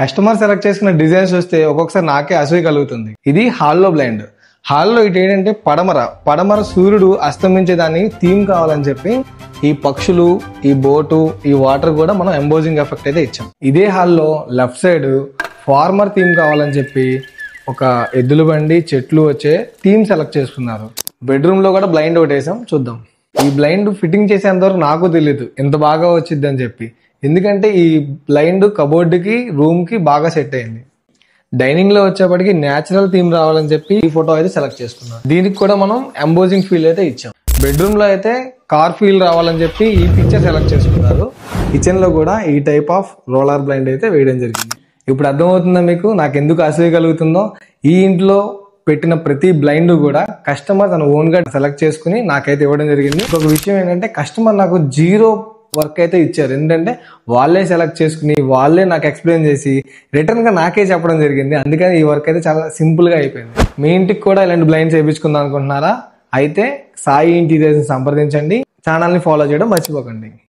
Customer select చేసుకున్న designs వస్తే ఒక్కొక్కసారి నాకే అసూయ కలుగుతుంది. ఇది హాల్లో బ్లైండ్. హాల్లో ఇటు ఏంటంటే పడమర సూర్యుడు అస్తమించేదాన్ని థీమ్ కావాలని చెప్పి ఈ పక్షులు, ఈ బోటు, ఈ వాటర్ కూడా మనం ఎంబోజింగ్ ఎఫెక్ట్ అయితే ఇచ్చాం. ఇదే హాల్లో లెఫ్ట్ సైడ్ ఫార్మర్ థీమ్ కావాలని చెప్పి ఒక ఎద్దుల బండి, చెట్లు వచ్చే థీమ్ సెలెక్ట్ చేసుకున్నారు. బెడ్రూమ్ లో కూడా బ్లైండ్ ఒకటి వేసాం, చూద్దాం. ఈ బ్లైండ్ ఫిట్టింగ్ చేసేంతవరకు నాకు తెలియదు ఎంత బాగా వచ్చింది అని చెప్పి, ఎందుకంటే ఈ బ్లైండ్ కబోర్డ్ కి, రూమ్ కి బాగా సెట్ అయింది. డైనింగ్ లో వచ్చేప్పటికి న్యాచురల్ థీమ్ రావాలని చెప్పి ఈ ఫోటో అయితే సెలెక్ట్ చేసుకున్నాం. దీనికి కూడా మనం ఎంబోజింగ్ ఫీల్ అయితే ఇచ్చాం. బెడ్రూమ్ లో అయితే కార్ ఫీల్ రావాలని చెప్పి ఈ పిక్చర్ సెలెక్ట్ చేసుకున్నారు. కిచెన్ లో కూడా ఈ టైప్ ఆఫ్ రోలర్ బ్లైండ్ అయితే వేయడం జరిగింది. ఇప్పుడు అర్థమవుతుందా మీకు నాకు ఎందుకు అసూయ కలుగుతుందో? ఈ ఇంట్లో పెట్టిన ప్రతి బ్లైండ్ కూడా కస్టమర్ తన ఓన్ గా సెలెక్ట్ చేసుకుని నాకైతే ఇవ్వడం జరిగింది. ఒక విషయం ఏంటంటే కస్టమర్ నాకు 0 వర్క్ అయితే ఇచ్చారు. ఏంటంటే వాళ్ళే సెలెక్ట్ చేసుకుని వాళ్ళే నాకు ఎక్స్ప్లెయిన్ చేసి రిటర్న్ గా నాకే చెప్పడం జరిగింది. అందుకని ఈ వర్క్ అయితే చాలా సింపుల్ గా అయిపోయింది. మీ ఇంటికి కూడా ఇలాంటి బ్లైండ్స్ వేయించుకుందాం అనుకుంటున్నారా? అయితే సాయి ఇంటీరియర్స్ సంప్రదించండి. ఛానల్ ని ఫాలో చేయడం మర్చిపోకండి.